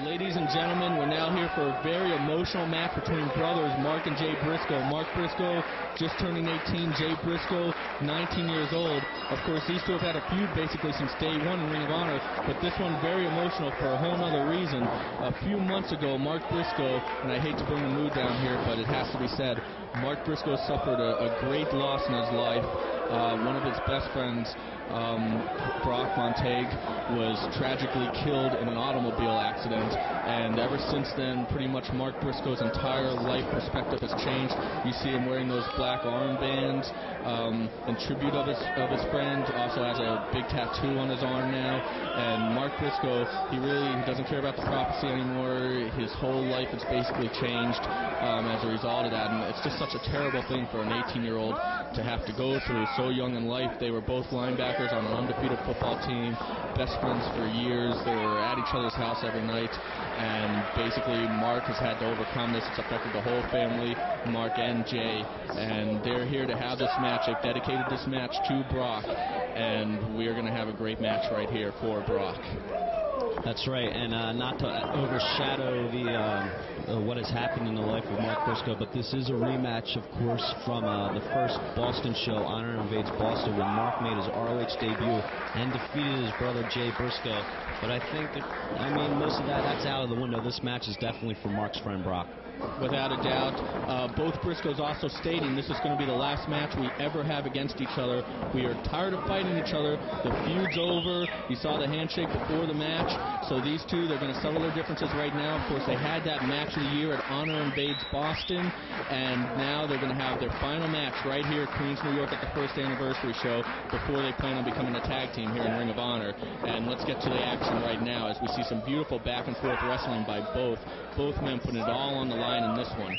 Ladies and gentlemen, we're now here for a very emotional match between brothers Mark and Jay Briscoe. Mark Briscoe just turning 18, Jay Briscoe 19 years old. Of course, these two have had a feud basically since day one in Ring of Honor, but this one very emotional for a whole other reason. A few months ago, Mark Briscoe, and I hate to bring the mood down here, but it has to be said, Mark Briscoe suffered a great loss in his life. One of his best friends, Brock Montague, was tragically killed in an automobile accident, and ever since then, pretty much Mark Briscoe's entire life perspective has changed. You see him wearing those black armbands in tribute of his friend. Also has a big tattoo on his arm now. And Mark Briscoe, he doesn't care about the prophecy anymore. His whole life has basically changed as a result of that, and it's just such a terrible thing for an 18-year-old to have to go through so young in life. They were both linebackers on an undefeated football team, best friends for years. They were at each other's house every night, and basically Mark has had to overcome this. It's affected the whole family, Mark and Jay, and they're here to have this match. They've dedicated this match to Brock, and we are going to have a great match right here for Brock. That's right, and not to overshadow what has happened in the life of Mark Briscoe, but this is a rematch, of course, from the first Boston show, Honor Invades Boston, when Mark made his ROH debut and defeated his brother Jay Briscoe. But I think most of that's out of the window. This match is definitely for Mark's friend Brock. Without a doubt. Both Briscoes also stating this is going to be the last match we ever have against each other. We are tired of fighting each other. The feud's over. You saw the handshake before the match. So these two, they're going to settle their differences right now. Of course, they had that match of the year at Honor Invades Boston, and now they're going to have their final match right here at Queens, New York at the first anniversary show before they plan on becoming a tag team here in Ring of Honor. And let's get to the action right now as we see some beautiful back and forth wrestling by both men putting it all on the line in this one.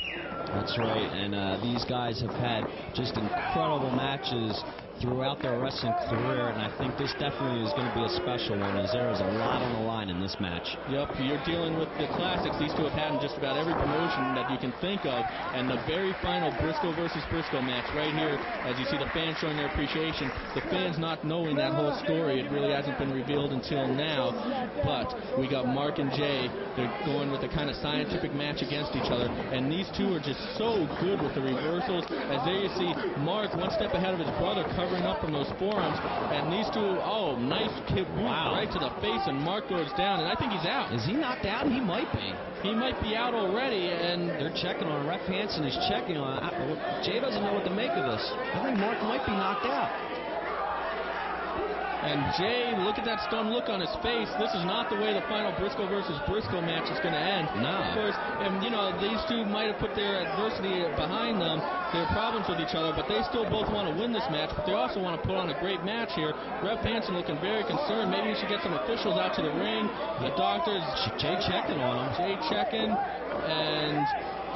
That's right, and these guys have had just incredible matches throughout their wrestling career, and I think this definitely is going to be a special one, as there is a lot on the line in this match. Yep, you're dealing with the classics these two have had in just about every promotion that you can think of, and the very final Briscoe versus Briscoe match right here, as you see the fans showing their appreciation, the fans not knowing that whole story. It really hasn't been revealed until now, but we got Mark and Jay. They're going with a kind of scientific match against each other, and these two are just so good with the reversals, as there you see Mark one step ahead of his brother, covering up from those forearms, and these two, nice kick right to the face, and Mark goes down, and I think he's out. Is he knocked out? He might be. He might be out already, and they're checking on Ref Hansen is checking on. Jay doesn't know what to make of this. I think Mark might be knocked out. And Jay, look at that stunned look on his face. This is not the way the final Briscoe versus Briscoe match is going to end. No. Of course, and these two might have put their adversity behind them, their problems with each other, but they still both want to win this match, but they also want to put on a great match here. Ref Hansen looking very concerned. Maybe we should get some officials out to the ring. The doctors. Jay checking on him. Jay checking, and...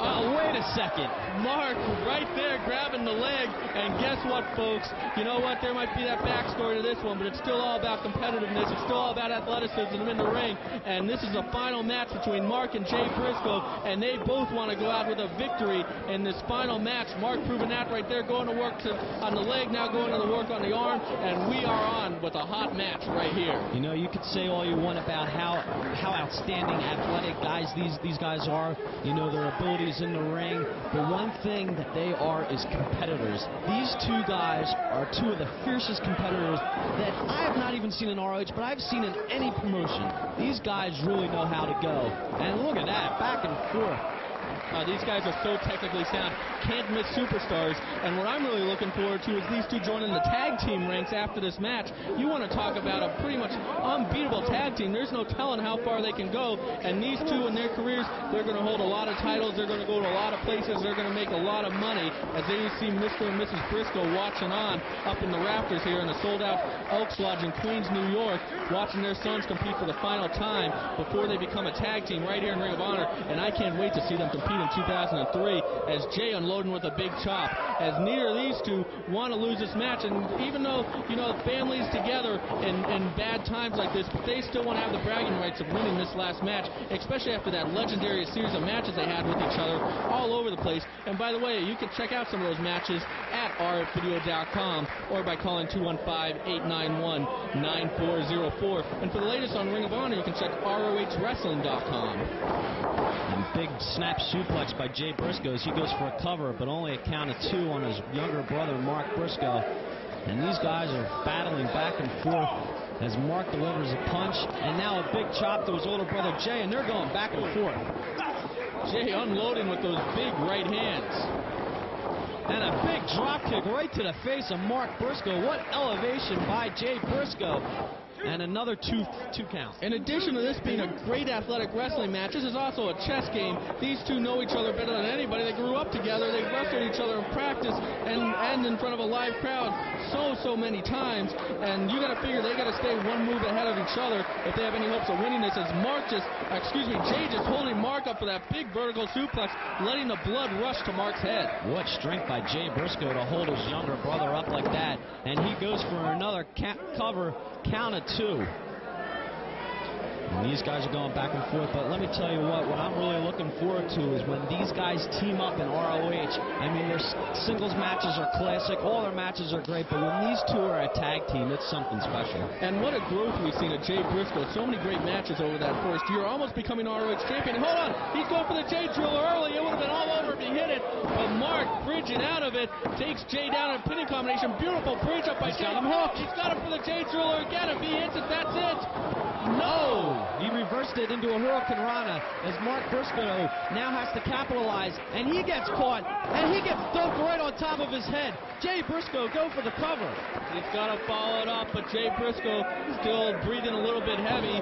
Oh, wait a second. Mark right there grabbing the leg, and guess what, folks? You know what? There might be that backstory to this one, but it's still all about competitiveness. It's still all about athleticism in the ring, and this is the final match between Mark and Jay Briscoe, and they both want to go out with a victory in this final match. Mark proving that right there, going to work on the leg, now going to the work on the arm, and we are on with a hot match right here. You know, you could say all you want about how outstanding athletic guys these guys are, their abilities in the ring, but one thing that they are is competitors. These two guys are two of the fiercest competitors that I have not even seen in ROH, but I've seen in any promotion. These guys really know how to go, and look at that, back and forth. These guys are so technically sound, can't miss superstars, and what I'm really looking forward to is these two joining the tag team ranks after this match. You want to talk about a pretty much unbeatable tag team. There's no telling how far they can go, and these two in their careers, they're going to hold a lot of titles, they're going to go to a lot of places, they're going to make a lot of money, as there you see Mr. and Mrs. Briscoe watching on up in the rafters here in the sold-out Elks Lodge in Queens, New York, watching their sons compete for the final time before they become a tag team right here in Ring of Honor, and I can't wait to see them compete in 2003 as Jay unloading with a big chop. As neither of these two want to lose this match, and even though, you know, families together in bad times like this, but they still want to have the bragging rights of winning this last match, especially after that legendary series of matches they had with each other all over the place. And by the way, you can check out some of those matches at rfvideo.com or by calling 215-891-9404. And for the latest on Ring of Honor, you can check ROHWrestling.com. And big snap suplex by Jay Briscoe as he goes for a cover, but only a count of 2 on his younger brother, Mark Briscoe. And these guys are battling back and forth as Mark delivers a punch, and now a big chop to his older brother, Jay, and they're going back and forth. Jay unloading with those big right hands. And a big drop kick right to the face of Mark Briscoe. What elevation by Jay Briscoe. And another two count. In addition to this being a great athletic wrestling match, this is also a chess game. These two know each other better than anybody. They grew up together. They wrestled each other in practice and in front of a live crowd so many times. And you got to figure they got to stay one move ahead of each other if they have any hopes of winning this. As Jay just holding Mark up for that big vertical suplex, letting the blood rush to Mark's head. What strength by Jay Briscoe to hold his younger brother up like that. And he goes for another cover, count of 2. And these guys are going back and forth, but let me tell you what I'm really looking forward to is when these guys team up in ROH. I mean, their singles matches are classic, all their matches are great, but when these two are a tag team, it's something special. And what a growth we've seen of Jay Briscoe. So many great matches over that first year, almost becoming ROH champion. Hold on, he's going for the Jay Driller early. It would have been all over if he hit it, but Mark, bridging out of it, takes Jay down in a pinning combination. Beautiful bridge up by Jay. Got him hooked. He's got him for the Jay Driller again. If he hits it, that's it. No! He reversed it into a Hurricane Rana as Mark Briscoe now has to capitalize, and he gets caught, and he gets dumped right on top of his head. Jay Briscoe go for the cover. He's got to follow it up, but Jay Briscoe still breathing a little bit heavy.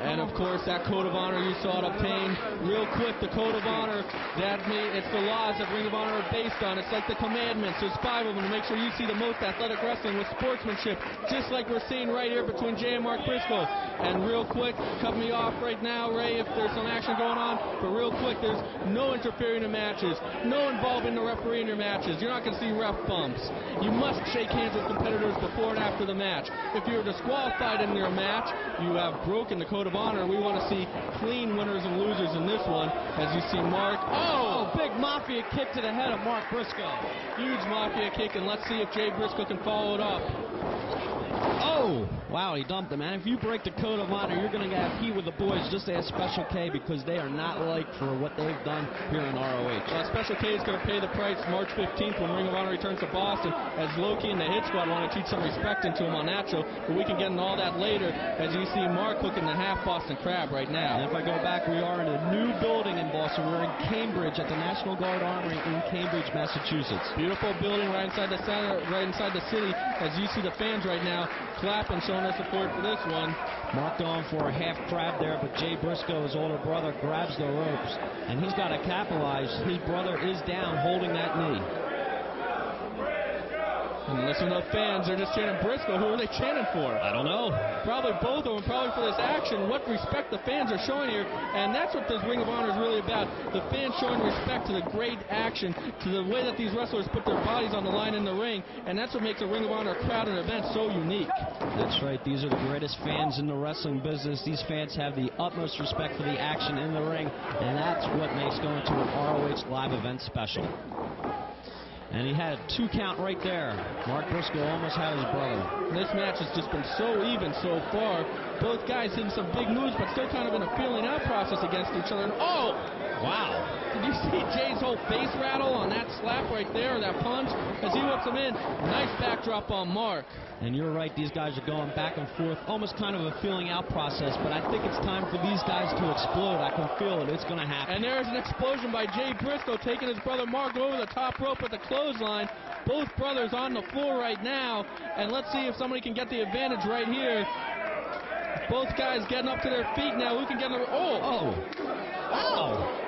And, of course, that code of honor you saw it obtained. Real quick, the code of honor, it's the laws that Ring of Honor are based on. It's like the commandments. There's 5 of them to make sure you see the most athletic wrestling with sportsmanship, just like we're seeing right here between Jay and Mark Briscoe. And real quick, cut me off right now, Ray, if there's some action going on. But real quick, there's no interfering in matches, no involving the referee in your matches. You're not going to see ref bumps. You must shake hands with competitors before and after the match. If you're disqualified in your match, you have broken the code of honor. We want to see clean winners and losers in this one. As you see Mark, big Mafia kick to the head of Mark Briscoe. Huge Mafia kick, and let's see if Jay Briscoe can follow it up. Oh, wow, he dumped him. And if you break the code of honor, you're going to have heat with the boys. Just ask Special K, because they are not liked for what they've done here in ROH. Special K is going to pay the price March 15th when Ring of Honor returns to Boston, as Loki and the Hit Squad want to teach some respect into him on that show, but we can get into all that later, as you see Mark hooking the half Boston Crab right now. And if I go back, we are in a new building in Boston. We're in Cambridge at the National Guard Armory in Cambridge, Massachusetts. Beautiful building right inside the center, right inside the city, as you see the fans right now clapping, showing their support for this one. Mark going for a half crab there, but Jay Briscoe, his older brother, grabs the ropes, and he's got to capitalize. His brother is down, holding that knee. And listen to the fans, they're just chanting Briscoe. Who are they chanting for? I don't know. Probably both of them, probably for this action. What respect the fans are showing here, and that's what this Ring of Honor is really about. The fans showing respect to the great action, to the way that these wrestlers put their bodies on the line in the ring, and that's what makes a Ring of Honor crowd and event so unique. That's right. These are the greatest fans in the wrestling business. These fans have the utmost respect for the action in the ring, and that's what makes going to an ROH live event special. And he had a 2 count right there. Mark Briscoe almost had his brother. This match has just been so even so far. Both guys hitting some big moves, but still kind of in a feeling out process against each other. And oh! Wow. Did you see Jay's whole face rattle on that slap right there, or that punch? As he whips him in. Nice backdrop on Mark. And you're right, these guys are going back and forth, almost kind of a feeling out process, but I think it's time for these guys to explode. I can feel it. It's going to happen. And there's an explosion by Jay Briscoe, taking his brother Mark over the top rope with the clothesline. Both brothers on the floor right now, and let's see if somebody can get the advantage right here. Both guys getting up to their feet now. Who can get in the... Oh! Oh!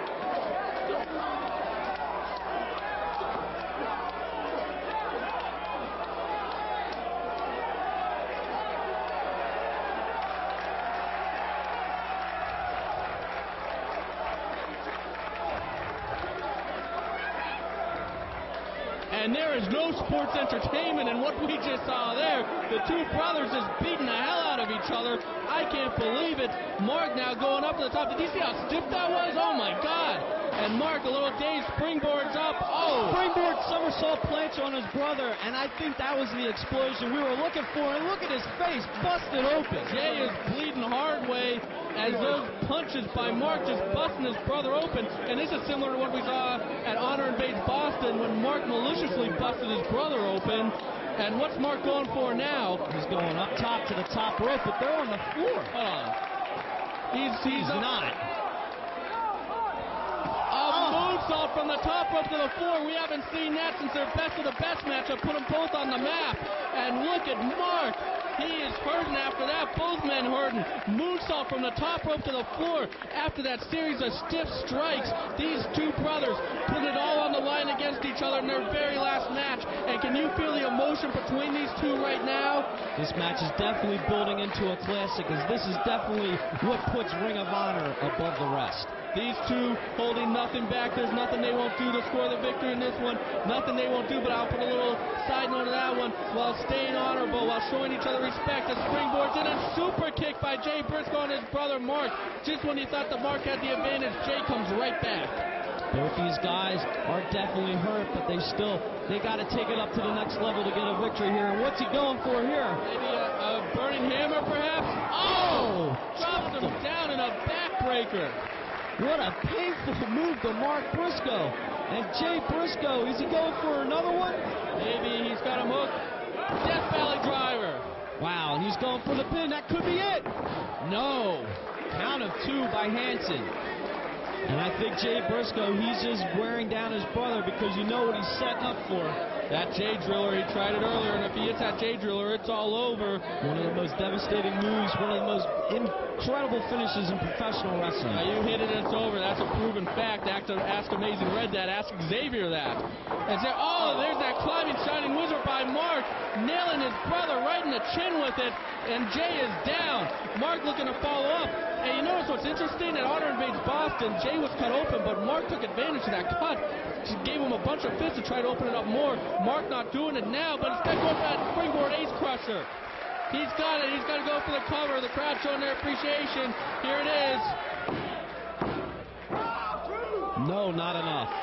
And there is no sports entertainment in what we just saw there. The two brothers just beating the hell out of each other. I can't believe it. Mark now going up to the top. Did you see how stiff that was? Oh, my God. And Mark, a little dazed, springboards up. Oh! Springboard somersault planche on his brother, and I think that was the explosion we were looking for. And look at his face, busted open. Jay is bleeding hard way as those punches by Mark just busting his brother open. And this is similar to what we saw at Honor Invades Boston when Mark maliciously busted his brother open. And what's Mark going for now? He's going up top to the top rope, but they're on the floor. Hold on. He's not. Moonsault from the top rope to the floor. We haven't seen that since their best of the best matchup. Put them both on the map. And look at Mark. He is hurting after that. Both men hurting. Moonsault from the top rope to the floor. After that series of stiff strikes, these two brothers put it all on the line against each other in their very last match. And can you feel the emotion between these two right now? This match is definitely building into a classic, as this is definitely what puts Ring of Honor above the rest. These two holding nothing back. There's nothing they won't do to score the victory in this one. Nothing they won't do, but I'll put a little side note to that one. While staying honorable, while showing each other respect. A springboards in, and super kick by Jay Briscoe and his brother Mark. Just when you thought that Mark had the advantage, Jay comes right back. Both these guys are definitely hurt, but they got to take it up to the next level to get a victory here. And what's he going for here? Maybe a burning hammer, perhaps? Oh! Drops him down in a backbreaker. What a painful move to Mark Briscoe. And Jay Briscoe, is he going for another one? Maybe he's got him hooked. Death Valley driver. Wow, he's going for the pin. That could be it. No. Count of two by Hansen. And I think Jay Briscoe, he's just wearing down his brother because you know what he's setting up for. That Jay Driller, he tried it earlier, and if he hits that Jay Driller, it's all over. One of the most devastating moves, one of the most incredible finishes in professional wrestling. Now, you hit it and it's over. That's a proven fact. Ask Amazing Red that. Ask Xavier that. And say, oh, there's that climbing Shining Wizard by Mark, nailing his brother right in the chin with it, and Jay is down. Mark looking to follow up. And you notice what's interesting? At Honor Invades Boston, Jay was cut open, but Mark took advantage of that cut. She gave him a bunch of fists to try to open it up more. Mark not doing it now, but instead going for that springboard ace crusher. He's got it. He's got to go for the cover. The crowd showing their appreciation. Here it is. No, not enough.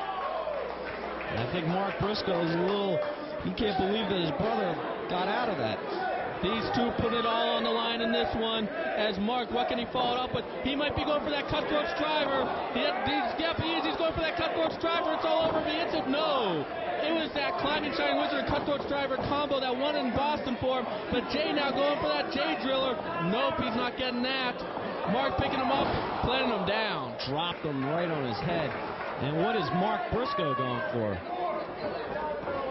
And I think Mark Briscoe is a little... He can't believe that his brother got out of that. These two put it all on the line in this one. As Mark, what can he follow it up with? He might be going for that cutthroat driver. He's going for that cutthroat driver. It's all over. If he hits it, no. It was that climbing Shining Wizard cutthroat driver combo that won in Boston for him. But Jay now going for that Jay Driller. Nope, he's not getting that. Mark picking him up, planting him down. Dropped him right on his head. And what is Mark Briscoe going for?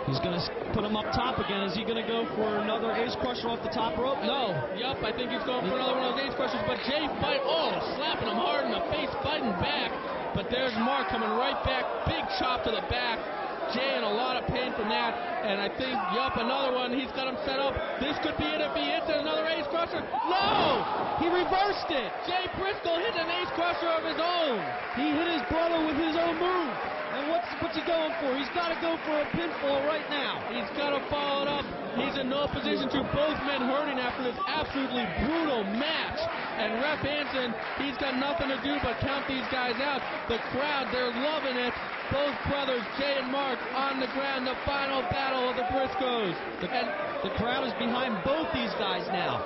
He's going to put him up top again. Is he going to go for another ace crusher off the top rope? No. Yup, I think he's going for another one of those ace crushers. But Jay slapping him hard in the face, fighting back. But there's Mark coming right back. Big chop to the back. Jay in a lot of pain from that. And I think, another one. He's got him set up. This could be it if he hits it. Another ace crusher. No! He reversed it. Jay Briscoe hit an ace crusher of his own. He hit his brother with his own move. And what's he going for? He's got to go for a pinfall right now. He's got to follow it up. He's in no position to. Both men hurting after this absolutely brutal match. And Ref Hansen, he's got nothing to do but count these guys out. The crowd, they're loving it. Both brothers, Jay and Mark, on the ground. The final battle of the Briscoes. The crowd is behind both these guys now.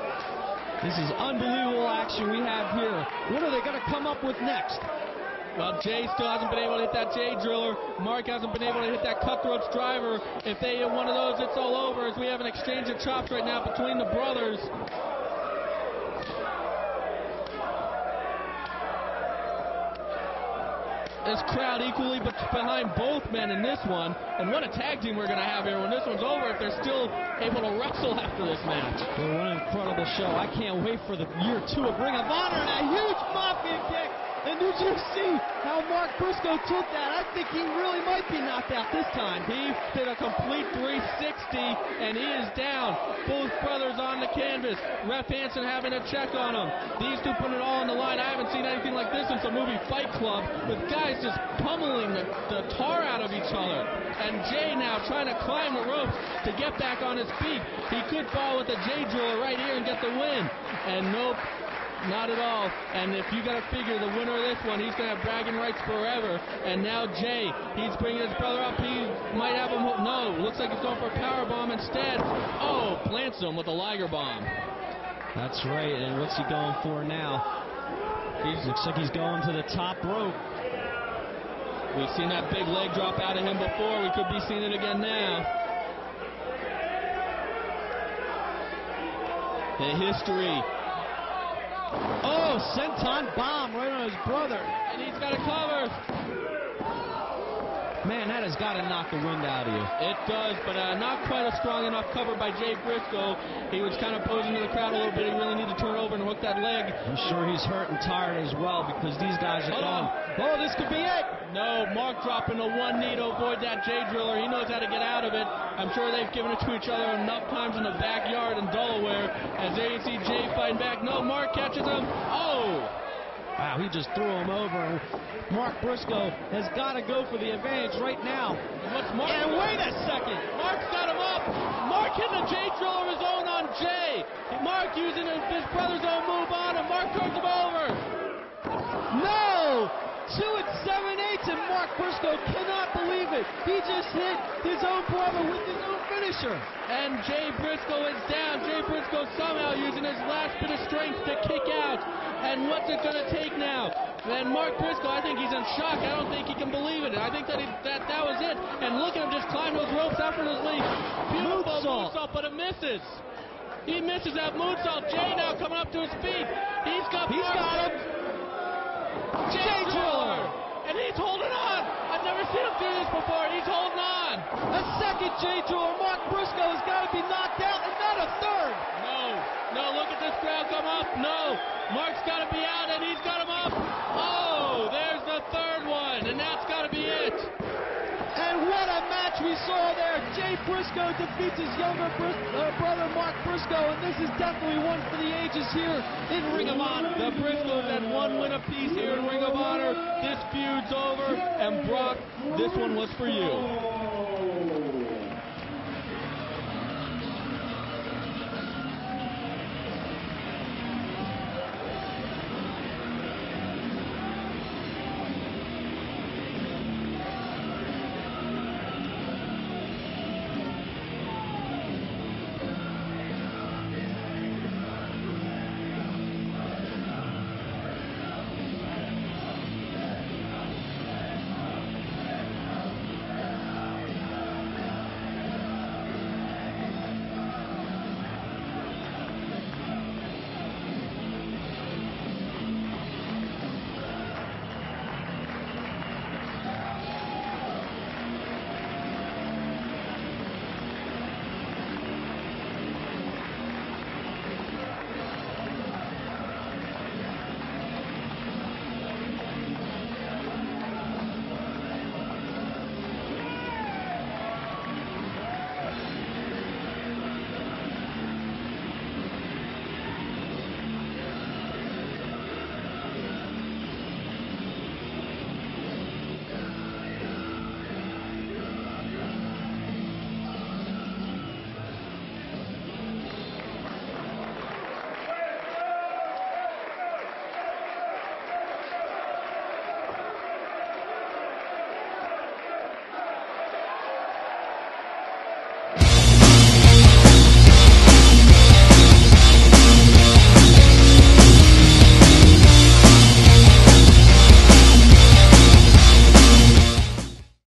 This is unbelievable action we have here. What are they going to come up with next? Well, Jay still hasn't been able to hit that Jay Driller. Mark hasn't been able to hit that cutthroat driver. If they hit one of those, it's all over, as we have an exchange of chops right now between the brothers. This crowd equally behind both men in this one. And what a tag team we're going to have here when this one's over, if they're still able to wrestle after this match. Well, what an incredible show. I can't wait for the year 2 of Ring of Honor, and a huge Mafia kick And did you see how Mark Briscoe took that? I think he really might be knocked out this time. He did a complete 360, and he is down. Both brothers on the canvas. Ref Hansen having a check on him. These two putting it all on the line. I haven't seen anything like this since the movie Fight Club, with guys just pummeling the tar out of each other. And Jay now trying to climb the ropes to get back on his feet. He could fall with the Jay Driller right here and get the win. And nope, not at all. And if you got to figure the winner of this one, he's going to have bragging rights forever. And now Jay, he's bringing his brother up. He might have him. No, looks like he's going for a power bomb instead. Oh, plants him with a Liger bomb. That's right. And what's he going for now? Looks like he's going to the top rope. We've seen that big leg drop out of him before. We could be seeing it again now. The history. Oh, senton bomb right on his brother. And he's got a cover. Man, that has got to knock the wind out of you. It does, but not quite a strong enough cover by Jay Briscoe. He was kind of posing to the crowd a little bit. He really needed to turn over and hook that leg. I'm sure he's hurt and tired as well, because these guys are gone. Oh, this could be it. No, Mark dropping the one knee to avoid that Jay Driller. He knows how to get out of it. I'm sure they've given it to each other enough times in the backyard in Delaware. As there you see Jay fighting back. No, Mark catches him. Oh! Wow, he just threw him over. Mark Briscoe has got to go for the advantage right now. And wait a second. Mark's got him up. Mark hitting a Jay Driller of his own on Jay. Mark using his brother's own move on him. Mark turns him over. No! 2 7/8, and Mark Briscoe cannot believe it. He just hit his own brother with his own finisher. And Jay Briscoe is down. Jay Briscoe somehow using his last bit of strength to kick out. And what's it going to take now? And Mark Briscoe, I think he's in shock. I don't think he can believe it. I think that that was it. And look at him just climb those ropes effortlessly. Beautiful moonsault, but it misses. He misses that moonsault. Jay now coming up to his feet. He's got him. Jay Driller. And he's holding on. I've never seen him do this before. He's holding on. A second Jay Driller. Mark Briscoe has got to be knocked out, and not a third. No, look at this crowd come up. No, Mark's got to be out, and he's got him up. Oh, there's the third one, and that's got to be it. And what a match we saw there. Jay Briscoe defeats his younger brother, Mark Briscoe, and this is definitely one for the ages here in Ring of Honor. The Briscoes had one win apiece here in Ring of Honor. This feud's over, and Brock, this one was for you.